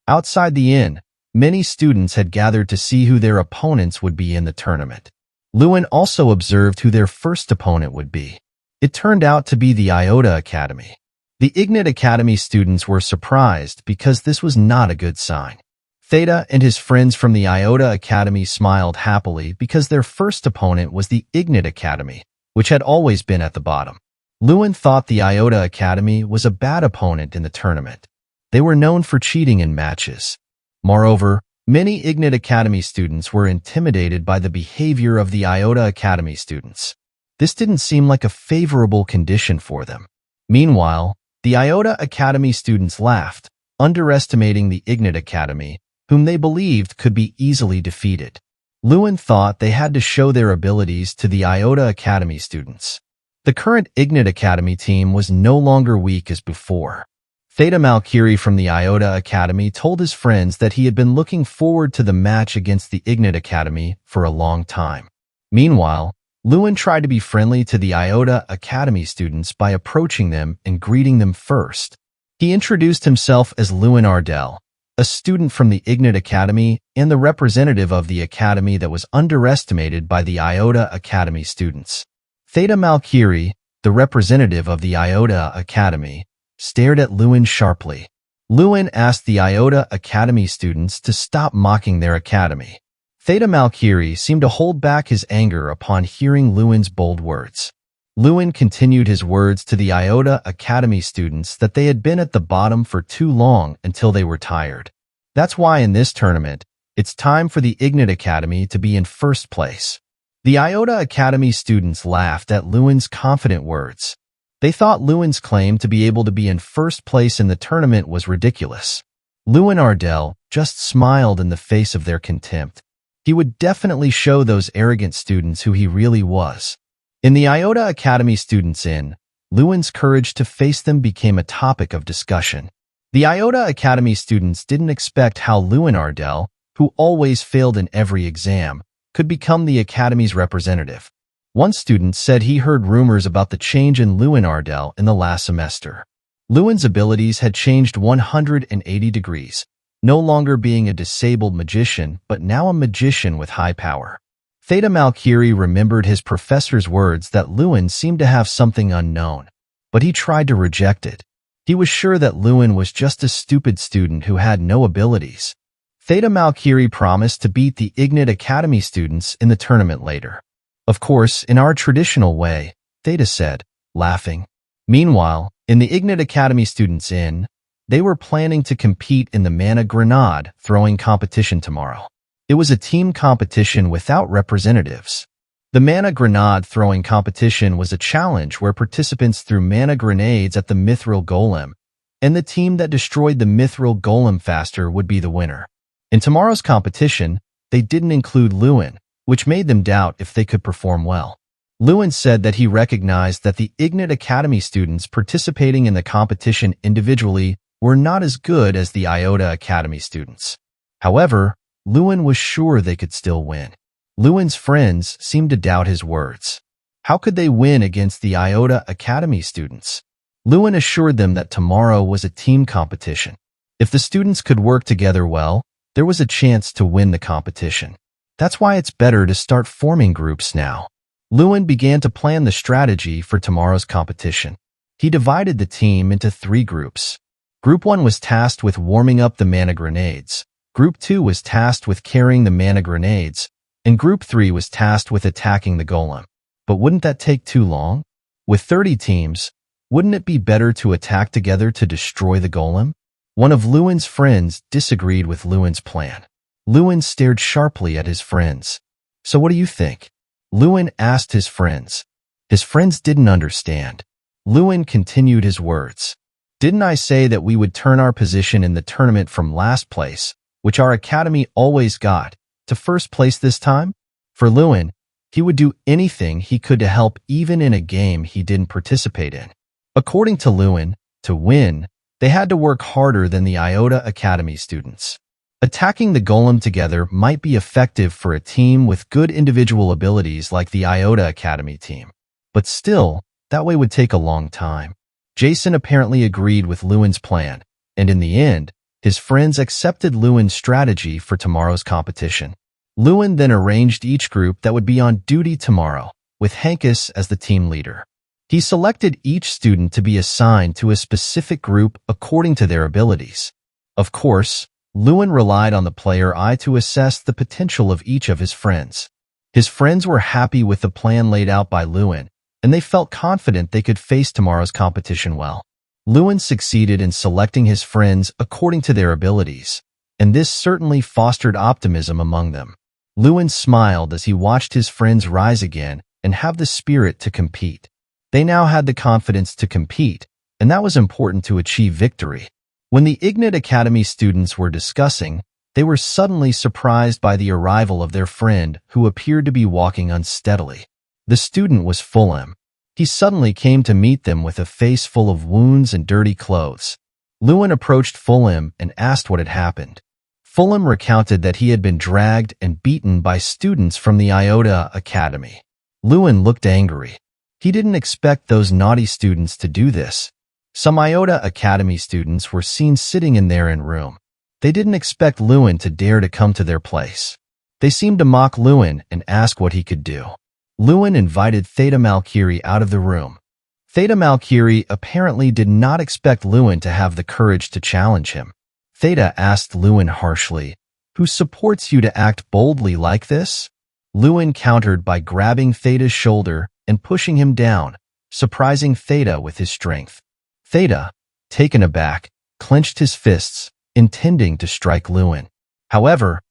Outside the inn, many students had gathered to see who their opponents would be in the tournament. Luen also observed who their first opponent would be. It turned out to be the Iota Academy. The Ignite Academy students were surprised because this was not a good sign. Theta and his friends from the Iota Academy smiled happily because their first opponent was the Ignite Academy, which had always been at the bottom. Luen thought the Iota Academy was a bad opponent in the tournament. They were known for cheating in matches. Moreover, many Ignite Academy students were intimidated by the behavior of the Iota Academy students. This didn't seem like a favorable condition for them. Meanwhile, the Iota Academy students laughed, underestimating the Ignite Academy, whom they believed could be easily defeated. Luen thought they had to show their abilities to the Iota Academy students. The current Ignite Academy team was no longer weak as before. Theta Malkiri from the Iota Academy told his friends that he had been looking forward to the match against the Ignite Academy for a long time. Meanwhile, Luen tried to be friendly to the Iota Academy students by approaching them and greeting them first. He introduced himself as Luen Ardell, a student from the Ignite Academy and the representative of the academy that was underestimated by the Iota Academy students. Theta Malkiri, the representative of the Iota Academy, stared at Luen sharply. Luen asked the Iota Academy students to stop mocking their academy. Theta Malkiri seemed to hold back his anger upon hearing Luen's bold words. Luen continued his words to the Iota Academy students that they had been at the bottom for too long until they were tired. That's why in this tournament, it's time for the Ignite Academy to be in first place. The Iota Academy students laughed at Luen's confident words. They thought Luen's claim to be able to be in first place in the tournament was ridiculous. Luen Ardell just smiled in the face of their contempt. He would definitely show those arrogant students who he really was. In the Iota Academy students' inn, Luen's courage to face them became a topic of discussion. The Iota Academy students didn't expect how Luen Ardell, who always failed in every exam, could become the Academy's representative. One student said he heard rumors about the change in Luen Ardell in the last semester. Luen's abilities had changed 180 degrees, no longer being a disabled magician, but now a magician with high power. Theta Malkiri remembered his professor's words that Luen seemed to have something unknown, but he tried to reject it. He was sure that Luen was just a stupid student who had no abilities. Theta Malkiri promised to beat the Ignite Academy students in the tournament later. Of course, in our traditional way, Theta said, laughing. Meanwhile, in the Ignite Academy students' inn, they were planning to compete in the mana grenade throwing competition tomorrow. It was a team competition without representatives. The mana grenade throwing competition was a challenge where participants threw mana grenades at the mithril golem, and the team that destroyed the mithril golem faster would be the winner. In tomorrow's competition, they didn't include Luen, which made them doubt if they could perform well. Luen said that he recognized that the Ignite Academy students participating in the competition individually were not as good as the Iota Academy students. However, Luen was sure they could still win. Luen's friends seemed to doubt his words. How could they win against the Iota Academy students? Luen assured them that tomorrow was a team competition. If the students could work together well, there was a chance to win the competition. That's why it's better to start forming groups now. Luen began to plan the strategy for tomorrow's competition. He divided the team into 3 groups. Group 1 was tasked with warming up the mana grenades. Group 2 was tasked with carrying the mana grenades, and Group 3 was tasked with attacking the golem. But wouldn't that take too long? With 30 teams, wouldn't it be better to attack together to destroy the golem? One of Luen's friends disagreed with Luen's plan. Luen stared sharply at his friends. So what do you think? Luen asked his friends. His friends didn't understand. Luen continued his words. Didn't I say that we would turn our position in the tournament from last place, which our academy always got, to first place this time? For Luen, he would do anything he could to help even in a game he didn't participate in. According to Luen, to win, they had to work harder than the Iota Academy students. Attacking the golem together might be effective for a team with good individual abilities like the Iota Academy team. But still, that way would take a long time. Jason apparently agreed with Luen's plan, and in the end, His friends accepted Luen's strategy for tomorrow's competition. Luen then arranged each group that would be on duty tomorrow, with Hankus as the team leader. He selected each student to be assigned to a specific group according to their abilities. Of course, Luen relied on the player eye to assess the potential of each of his friends. His friends were happy with the plan laid out by Luen, and they felt confident they could face tomorrow's competition well. Luen succeeded in selecting his friends according to their abilities, and this certainly fostered optimism among them. Luen smiled as he watched his friends rise again and have the spirit to compete. They now had the confidence to compete, and that was important to achieve victory. When the Ignite Academy students were discussing, they were suddenly surprised by the arrival of their friend who appeared to be walking unsteadily. The student was Fulham. He suddenly came to meet them with a face full of wounds and dirty clothes. Luen approached Fulham and asked what had happened. Fulham recounted that he had been dragged and beaten by students from the Iota Academy. Luen looked angry. He didn't expect those naughty students to do this. Some Iota Academy students were seen sitting in their room. They didn't expect Luen to dare to come to their place. They seemed to mock Luen and ask what he could do. Luen invited Theta Malkiri out of the room. Theta Malkiri apparently did not expect Luen to have the courage to challenge him. Theta asked Luen harshly, "Who supports you to act boldly like this?" Luen countered by grabbing Theta's shoulder and pushing him down, surprising Theta with his strength. Theta, taken aback, clenched his fists, intending to strike Luen. However,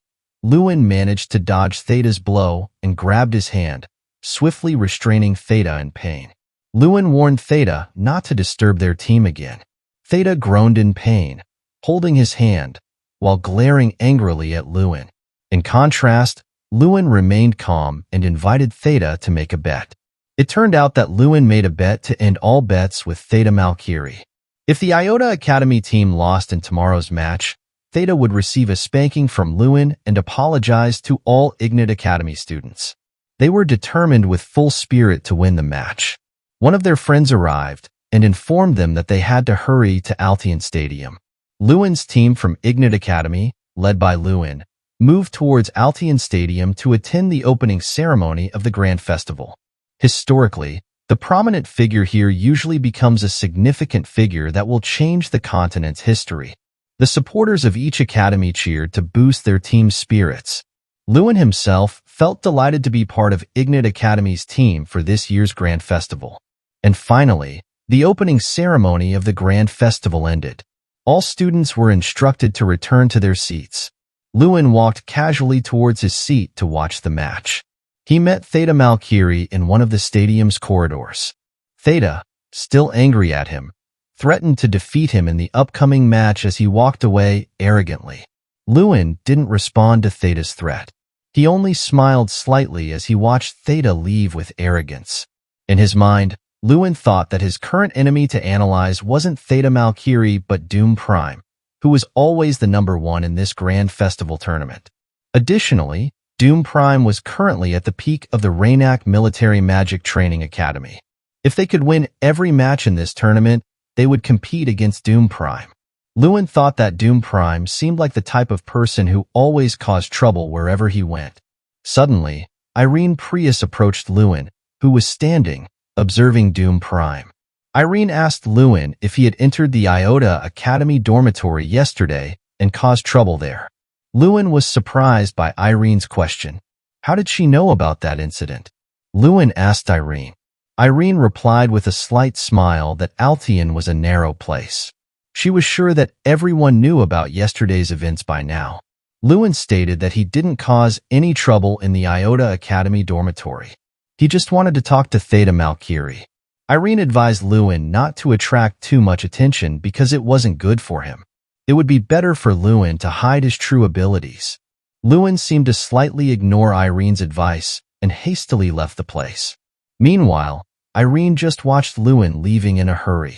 Luen managed to dodge Theta's blow and grabbed his hand, swiftly restraining Theta in pain. Luen warned Theta not to disturb their team again. Theta groaned in pain, holding his hand, while glaring angrily at Luen. In contrast, Luen remained calm and invited Theta to make a bet. It turned out that Luen made a bet to end all bets with Theta Malkiri. If the Iota Academy team lost in tomorrow's match, Theta would receive a spanking from Luen and apologize to all Ignite Academy students. They were determined with full spirit to win the match. One of their friends arrived and informed them that they had to hurry to Alteon Stadium. Luen's team from Ignite Academy, led by Luen, moved towards Alteon Stadium to attend the opening ceremony of the Grand Festival. Historically, the prominent figure here usually becomes a significant figure that will change the continent's history. The supporters of each academy cheered to boost their team's spirits. Luen himself felt delighted to be part of Ignite Academy's team for this year's Grand Festival. And finally, the opening ceremony of the Grand Festival ended. All students were instructed to return to their seats. Luen walked casually towards his seat to watch the match. He met Theta Malkiri in one of the stadium's corridors. Theta, still angry at him, threatened to defeat him in the upcoming match as he walked away arrogantly. Luen didn't respond to Theta's threat. He only smiled slightly as he watched Theta leave with arrogance. In his mind, Luen thought that his current enemy to analyze wasn't Theta Malkiri but Doom Prime, who was always the #1 in this Grand Festival tournament. Additionally, Doom Prime was currently at the peak of the Raynak Military Magic Training Academy. If they could win every match in this tournament, they would compete against Doom Prime. Luen thought that Doom Prime seemed like the type of person who always caused trouble wherever he went. Suddenly, Irene Prius approached Luen, who was standing, observing Doom Prime. Irene asked Luen if he had entered the Iota Academy dormitory yesterday and caused trouble there. Luen was surprised by Irene's question. How did she know about that incident? Luen asked Irene. Irene replied with a slight smile that Alteon was a narrow place. She was sure that everyone knew about yesterday's events by now. Luen stated that he didn't cause any trouble in the Iota Academy dormitory. He just wanted to talk to Theta Malkiri. Irene advised Luen not to attract too much attention because it wasn't good for him. It would be better for Luen to hide his true abilities. Luen seemed to slightly ignore Irene's advice and hastily left the place. Meanwhile, Irene just watched Luen leaving in a hurry.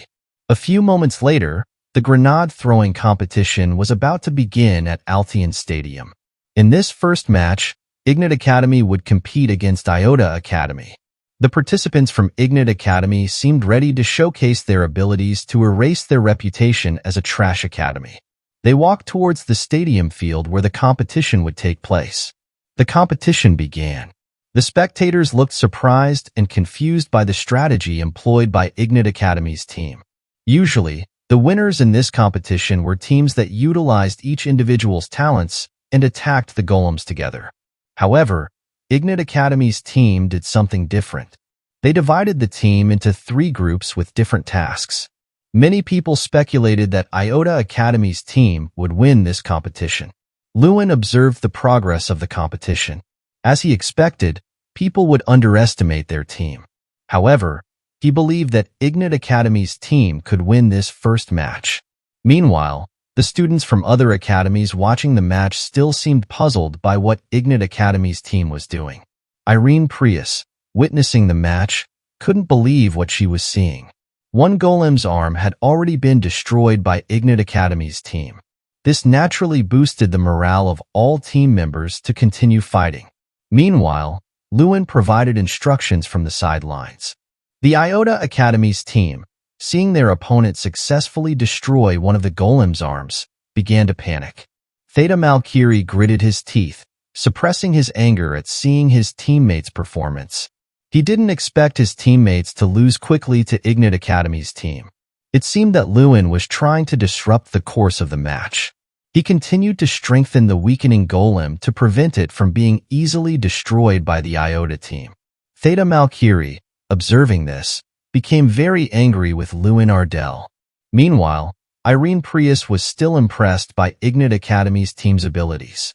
A few moments later, the grenade-throwing competition was about to begin at Alteon Stadium. In this first match, Ignite Academy would compete against Iota Academy. The participants from Ignite Academy seemed ready to showcase their abilities to erase their reputation as a trash academy. They walked towards the stadium field where the competition would take place. The competition began. The spectators looked surprised and confused by the strategy employed by Ignite Academy's team. Usually, the winners in this competition were teams that utilized each individual's talents and attacked the golems together. However, Ignite Academy's team did something different. They divided the team into 3 groups with different tasks. Many people speculated that Iota Academy's team would win this competition. Luen observed the progress of the competition. As he expected, people would underestimate their team. However, he believed that Ignite Academy's team could win this first match. Meanwhile, the students from other academies watching the match still seemed puzzled by what Ignite Academy's team was doing. Irene Prius, witnessing the match, couldn't believe what she was seeing. One golem's arm had already been destroyed by Ignite Academy's team. This naturally boosted the morale of all team members to continue fighting. Meanwhile, Luen provided instructions from the sidelines. The Iota Academy's team, seeing their opponent successfully destroy one of the golem's arms, began to panic. Theta gritted his teeth, suppressing his anger at seeing his teammates' performance. He didn't expect his teammates to lose quickly to Ignite Academy's team. It seemed that Luen was trying to disrupt the course of the match. He continued to strengthen the weakening golem to prevent it from being easily destroyed by the Iota team. Theta, observing this, became very angry with Luen Ardell. Meanwhile, Irene Prius was still impressed by Ignite Academy's team's abilities.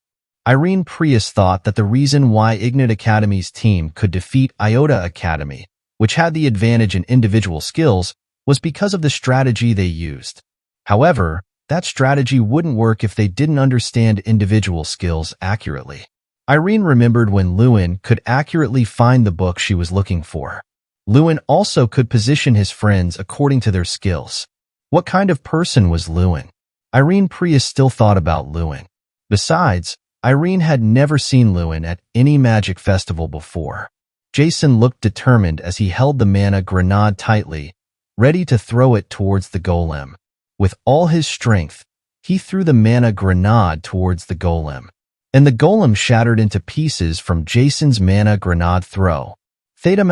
Irene Prius thought that the reason why Ignite Academy's team could defeat Iota Academy, which had the advantage in individual skills, was because of the strategy they used. However, that strategy wouldn't work if they didn't understand individual skills accurately. Irene remembered when Luen could accurately find the book she was looking for. Luen also could position his friends according to their skills. What kind of person was Luen? Irene Prius still thought about Luen. Besides, Irene had never seen Luen at any magic festival before. Jason looked determined as he held the mana grenade tightly, ready to throw it towards the golem. With all his strength, he threw the mana grenade towards the golem, and the golem shattered into pieces from Jason's mana grenade throw. Theta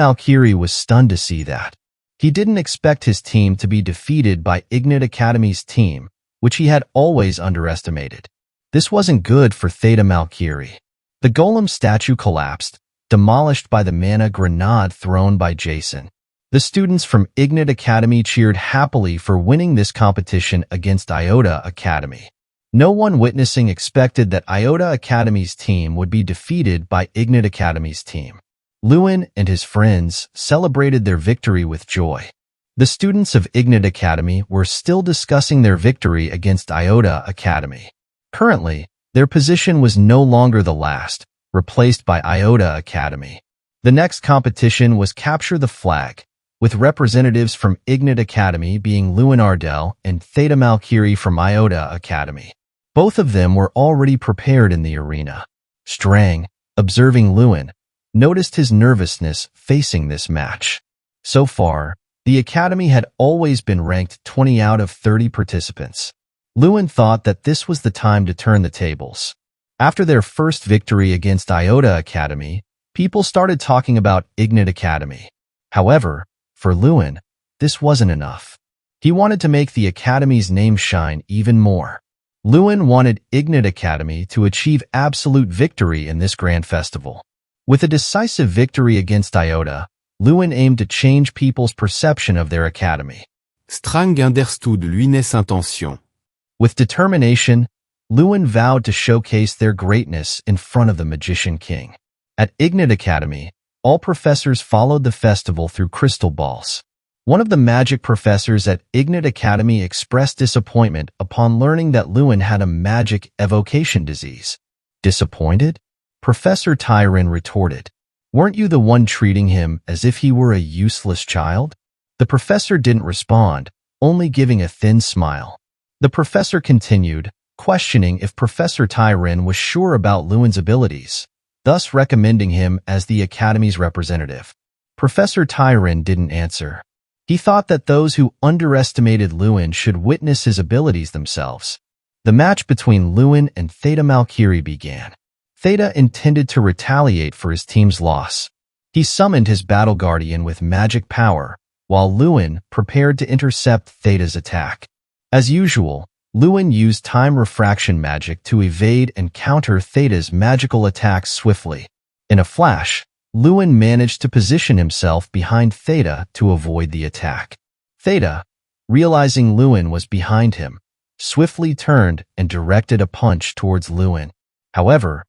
was stunned to see that. He didn't expect his team to be defeated by Ignite Academy's team, which he had always underestimated. This wasn't good for Theta. The golem statue collapsed, demolished by the mana grenade thrown by Jason. The students from Ignite Academy cheered happily for winning this competition against Iota Academy. No one witnessing expected that Iota Academy's team would be defeated by Ignite Academy's team. Luen and his friends celebrated their victory with joy. The students of Ignite Academy were still discussing their victory against Iota Academy. Currently, their position was no longer the last, replaced by Iota Academy. The next competition was Capture the Flag, with representatives from Ignite Academy being Luen Ardell and Theta from Iota Academy. Both of them were already prepared in the arena. Strang, observing Luen, noticed his nervousness facing this match. So far, the Academy had always been ranked 20 out of 30 participants. Luen thought that this was the time to turn the tables. After their first victory against Iota Academy, people started talking about Ignite Academy. However, for Luen, this wasn't enough. He wanted to make the Academy's name shine even more. Luen wanted Ignite Academy to achieve absolute victory in this grand festival. With a decisive victory against Iota, Luen aimed to change people's perception of their academy. Strang understood Luen's intention. With determination, Luen vowed to showcase their greatness in front of the Magician King. At Ignite Academy, all professors followed the festival through crystal balls. One of the magic professors at Ignite Academy expressed disappointment upon learning that Luen had a magic evocation disease. Disappointed? Professor Tyron retorted. Weren't you the one treating him as if he were a useless child? The professor didn't respond, only giving a thin smile. The professor continued, questioning if Professor Tyron was sure about Luen's abilities, thus recommending him as the Academy's representative. Professor Tyron didn't answer. He thought that those who underestimated Luen should witness his abilities themselves. The match between Luen and Theta Malkiri began. Theta intended to retaliate for his team's loss. He summoned his battle guardian with magic power, while Luen prepared to intercept Theta's attack. As usual, Luen used time refraction magic to evade and counter Theta's magical attacks swiftly. In a flash, Luen managed to position himself behind Theta to avoid the attack. Theta, realizing Luen was behind him, swiftly turned and directed a punch towards Luen. However,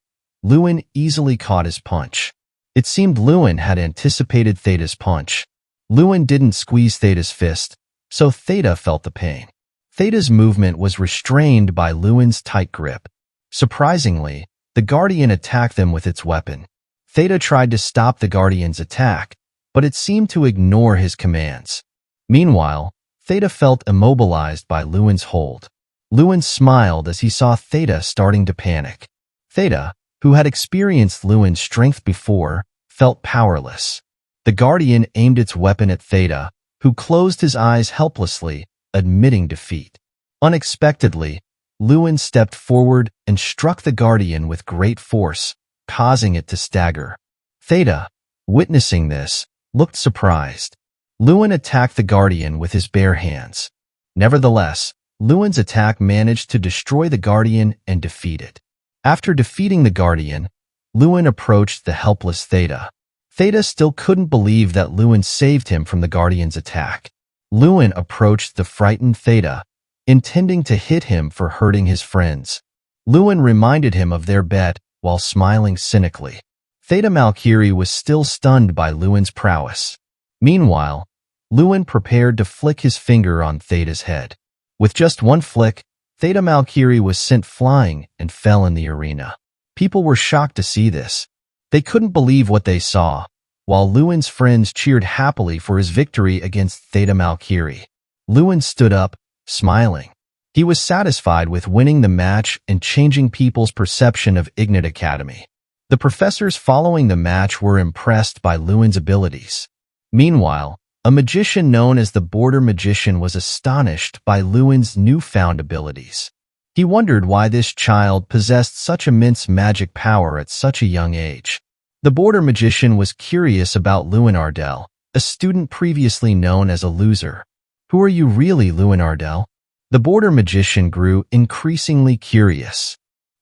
Luen easily caught his punch. It seemed Luen had anticipated Theta's punch. Luen didn't squeeze Theta's fist, so Theta felt the pain. Theta's movement was restrained by Luen's tight grip. Surprisingly, the Guardian attacked them with its weapon. Theta tried to stop the Guardian's attack, but it seemed to ignore his commands. Meanwhile, Theta felt immobilized by Luen's hold. Luen smiled as he saw Theta starting to panic. Theta, who had experienced Luen's strength before, felt powerless. The Guardian aimed its weapon at Theta, who closed his eyes helplessly, admitting defeat. Unexpectedly, Luen stepped forward and struck the Guardian with great force, causing it to stagger. Theta, witnessing this, looked surprised. Luen attacked the Guardian with his bare hands. Nevertheless, Luen's attack managed to destroy the Guardian and defeat it. After defeating the Guardian, Luen approached the helpless Theta. Theta still couldn't believe that Luen saved him from the Guardian's attack. Luen approached the frightened Theta, intending to hit him for hurting his friends. Luen reminded him of their bet while smiling cynically. Theta Malkiri was still stunned by Luen's prowess. Meanwhile, Luen prepared to flick his finger on Theta's head. With just one flick, Theta Malkiri was sent flying and fell in the arena. People were shocked to see this. They couldn't believe what they saw, while Luen's friends cheered happily for his victory against Theta Malkiri. Luen stood up, smiling. He was satisfied with winning the match and changing people's perception of Ignite Academy. The professors following the match were impressed by Luen's abilities. Meanwhile, a magician known as the Border Magician was astonished by Luen's newfound abilities. He wondered why this child possessed such immense magic power at such a young age. The Border Magician was curious about Luen Ardell, a student previously known as a loser. "Who are you really, Luen Ardell?" The Border Magician grew increasingly curious.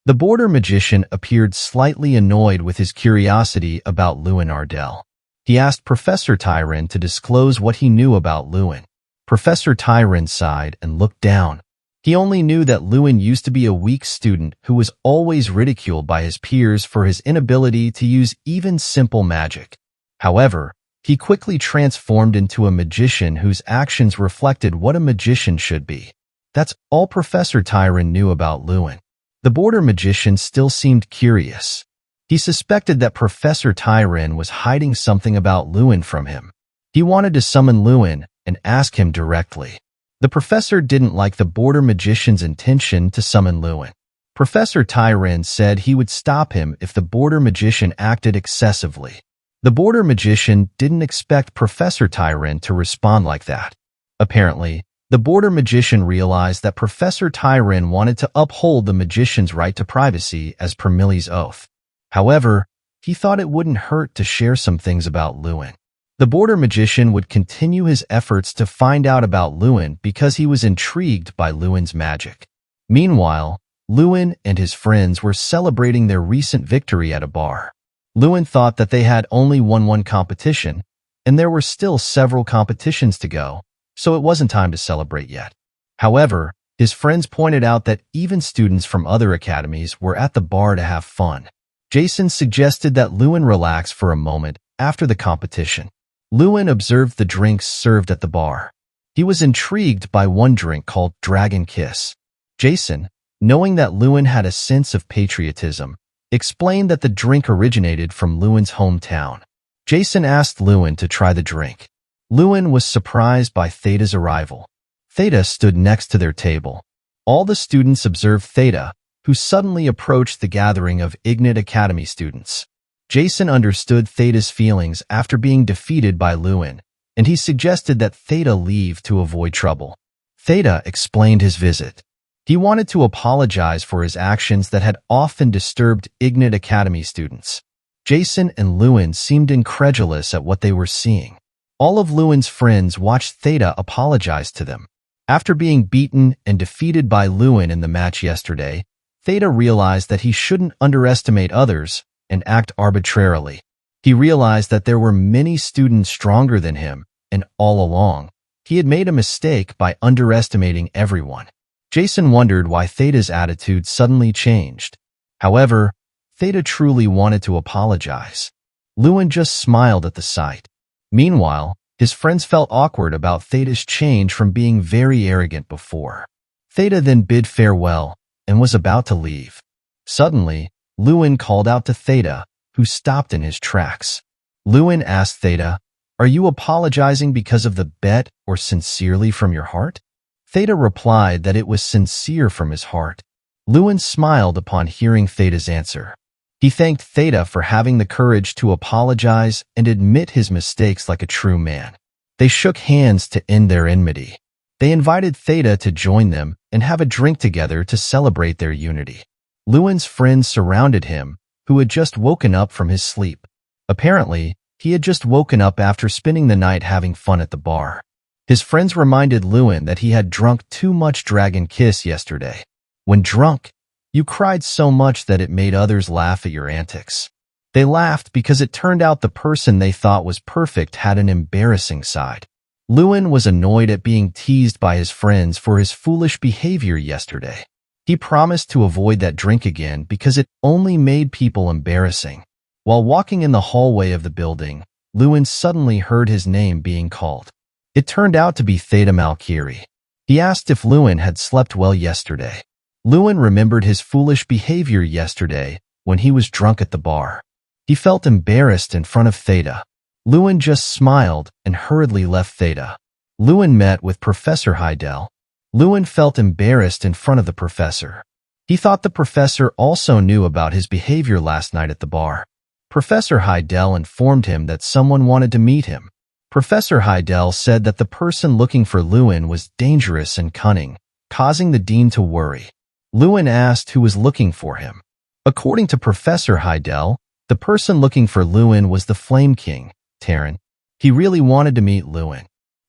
The Border Magician appeared slightly annoyed with his curiosity about Luen Ardell. He asked Professor Tyron to disclose what he knew about Luen. Professor Tyron sighed and looked down. He only knew that Luen used to be a weak student who was always ridiculed by his peers for his inability to use even simple magic. However, he quickly transformed into a magician whose actions reflected what a magician should be. That's all Professor Tyron knew about Luen. The Border Magician still seemed curious. He suspected that Professor Tyron was hiding something about Luen from him. He wanted to summon Luen and ask him directly. The professor didn't like the Border Magician's intention to summon Luen. Professor Tyron said he would stop him if the Border Magician acted excessively. The Border Magician didn't expect Professor Tyron to respond like that. Apparently, the Border Magician realized that Professor Tyron wanted to uphold the magician's right to privacy as per Millie's oath. However, he thought it wouldn't hurt to share some things about Luen. The Border Magician would continue his efforts to find out about Luen because he was intrigued by Luen's magic. Meanwhile, Luen and his friends were celebrating their recent victory at a bar. Luen thought that they had only won one competition, and there were still several competitions to go, so it wasn't time to celebrate yet. However, his friends pointed out that even students from other academies were at the bar to have fun. Jason suggested that Luen relax for a moment after the competition. Luen observed the drinks served at the bar. He was intrigued by one drink called Dragon Kiss. Jason, knowing that Luen had a sense of patriotism, explained that the drink originated from Luen's hometown. Jason asked Luen to try the drink. Luen was surprised by Theta's arrival. Theta stood next to their table. All the students observed Theta, who suddenly approached the gathering of Ignite Academy students. Jason understood Theta's feelings after being defeated by Luen, and he suggested that Theta leave to avoid trouble. Theta explained his visit. He wanted to apologize for his actions that had often disturbed Ignite Academy students. Jason and Luen seemed incredulous at what they were seeing. All of Luen's friends watched Theta apologize to them. After being beaten and defeated by Luen in the match yesterday, Theta realized that he shouldn't underestimate others and act arbitrarily. He realized that there were many students stronger than him, and all along, he had made a mistake by underestimating everyone. Jason wondered why Theta's attitude suddenly changed. However, Theta truly wanted to apologize. Luen just smiled at the sight. Meanwhile, his friends felt awkward about Theta's change from being very arrogant before. Theta then bid farewell and was about to leave. Suddenly, Luen called out to Theta, who stopped in his tracks. Luen asked Theta, "Are you apologizing because of the bet or sincerely from your heart?" Theta replied that it was sincere from his heart. Luen smiled upon hearing Theta's answer. He thanked Theta for having the courage to apologize and admit his mistakes like a true man. They shook hands to end their enmity. They invited Theta to join them and have a drink together to celebrate their unity. Luen's friends surrounded him, who had just woken up from his sleep. Apparently, he had just woken up after spending the night having fun at the bar. His friends reminded Luen that he had drunk too much Dragon Kiss yesterday. When drunk, you cried so much that it made others laugh at your antics. They laughed because it turned out the person they thought was perfect had an embarrassing side. Luen was annoyed at being teased by his friends for his foolish behavior yesterday. He promised to avoid that drink again because it only made people embarrassing. While walking in the hallway of the building, Luen suddenly heard his name being called. It turned out to be Theta Malkiri. He asked if Luen had slept well yesterday. Luen remembered his foolish behavior yesterday when he was drunk at the bar. He felt embarrassed in front of Theta. Luen just smiled and hurriedly left Theta. Luen met with Professor Heidel. Luen felt embarrassed in front of the professor. He thought the professor also knew about his behavior last night at the bar. Professor Heidel informed him that someone wanted to meet him. Professor Heidel said that the person looking for Luen was dangerous and cunning, causing the dean to worry. Luen asked who was looking for him. According to Professor Heidel, the person looking for Luen was the Flame King, Terran. He really wanted to meet Luen.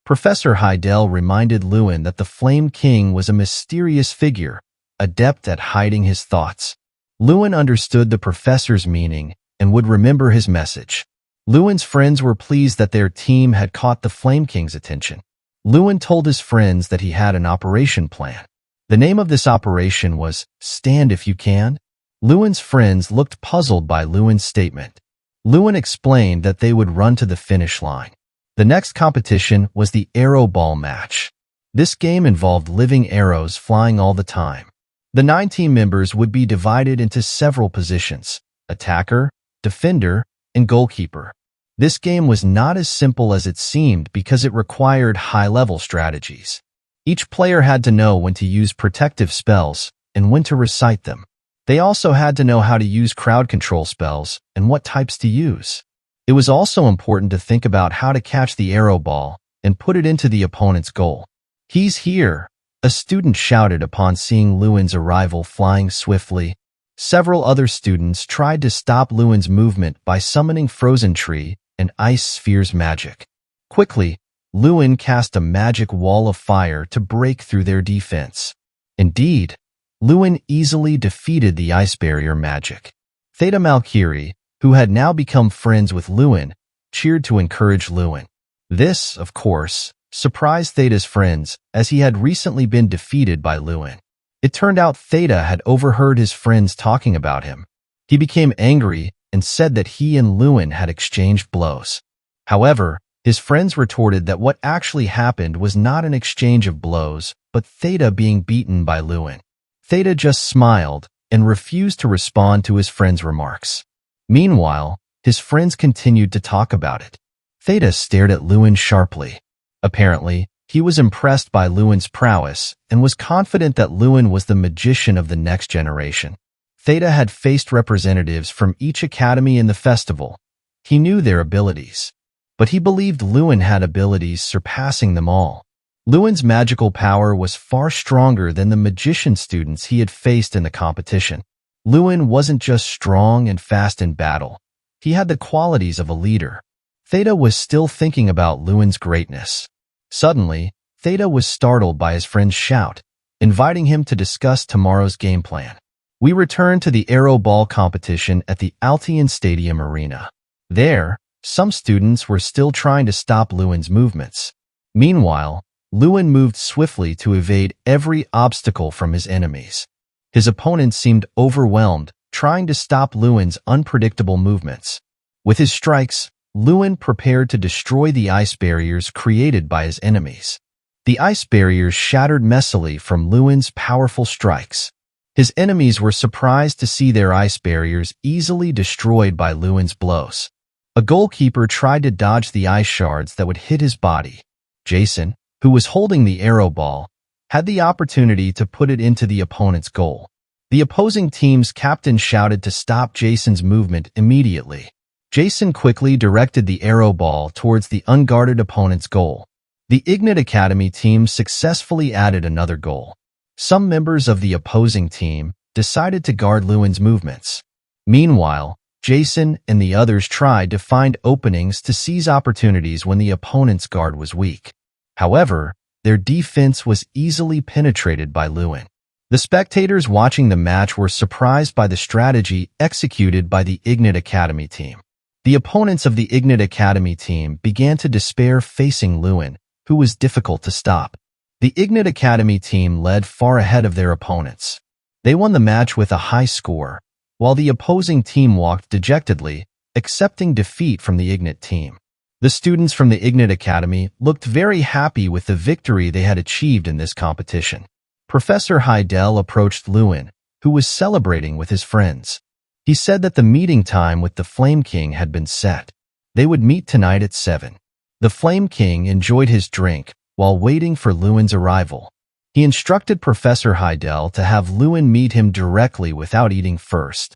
Professor Heidel reminded Luen that the Flame King was a mysterious figure, adept at hiding his thoughts. Luen understood the professor's meaning and would remember his message. Luen's friends were pleased that their team had caught the Flame King's attention. Luen told his friends that he had an operation plan. The name of this operation was Stand If You Can. Luen's friends looked puzzled by Luen's statement. Luen explained that they would run to the finish line. The next competition was the arrow ball match. This game involved living arrows flying all the time. The 9 team members would be divided into several positions: attacker, defender, and goalkeeper. This game was not as simple as it seemed because it required high-level strategies. Each player had to know when to use protective spells and when to recite them. They also had to know how to use crowd control spells and what types to use. It was also important to think about how to catch the arrow ball and put it into the opponent's goal. "He's here," a student shouted upon seeing Luen's arrival flying swiftly. Several other students tried to stop Luen's movement by summoning Frozen Tree and Ice Sphere's magic. Quickly, Luen cast a magic wall of fire to break through their defense. Indeed, Luen easily defeated the ice barrier magic. Theta Malkiri, who had now become friends with Luen, cheered to encourage Luen. This, of course, surprised Theta's friends as he had recently been defeated by Luen. It turned out Theta had overheard his friends talking about him. He became angry and said that he and Luen had exchanged blows. However, his friends retorted that what actually happened was not an exchange of blows, but Theta being beaten by Luen. Theta just smiled and refused to respond to his friends' remarks. Meanwhile, his friends continued to talk about it. Theta stared at Luen sharply. Apparently, he was impressed by Luen's prowess and was confident that Luen was the magician of the next generation. Theta had faced representatives from each academy in the festival. He knew their abilities, but he believed Luen had abilities surpassing them all. Luen's magical power was far stronger than the magician students he had faced in the competition. Luen wasn't just strong and fast in battle. He had the qualities of a leader. Theta was still thinking about Luen's greatness. Suddenly, Theta was startled by his friend's shout, inviting him to discuss tomorrow's game plan. We returned to the arrow ball competition at the Altian Stadium arena. There, some students were still trying to stop Luen's movements. Meanwhile, Luen moved swiftly to evade every obstacle from his enemies. His opponents seemed overwhelmed, trying to stop Luen's unpredictable movements. With his strikes, Luen prepared to destroy the ice barriers created by his enemies. The ice barriers shattered messily from Luen's powerful strikes. His enemies were surprised to see their ice barriers easily destroyed by Luen's blows. A goalkeeper tried to dodge the ice shards that would hit his body. Jason, who was holding the arrow ball, had the opportunity to put it into the opponent's goal. The opposing team's captain shouted to stop Jason's movement immediately. Jason quickly directed the arrow ball towards the unguarded opponent's goal. The Ignite Academy team successfully added another goal. Some members of the opposing team decided to guard Luen's movements. Meanwhile, Jason and the others tried to find openings to seize opportunities when the opponent's guard was weak. However, their defense was easily penetrated by Luen. The spectators watching the match were surprised by the strategy executed by the Ignite Academy team. The opponents of the Ignite Academy team began to despair facing Luen, who was difficult to stop. The Ignite Academy team led far ahead of their opponents. They won the match with a high score, while the opposing team walked dejectedly, accepting defeat from the Ignite team. The students from the Ignite Academy looked very happy with the victory they had achieved in this competition. Professor Heidel approached Luen, who was celebrating with his friends. He said that the meeting time with the Flame King had been set. They would meet tonight at 7. The Flame King enjoyed his drink while waiting for Luen's arrival. He instructed Professor Heidel to have Luen meet him directly without eating first.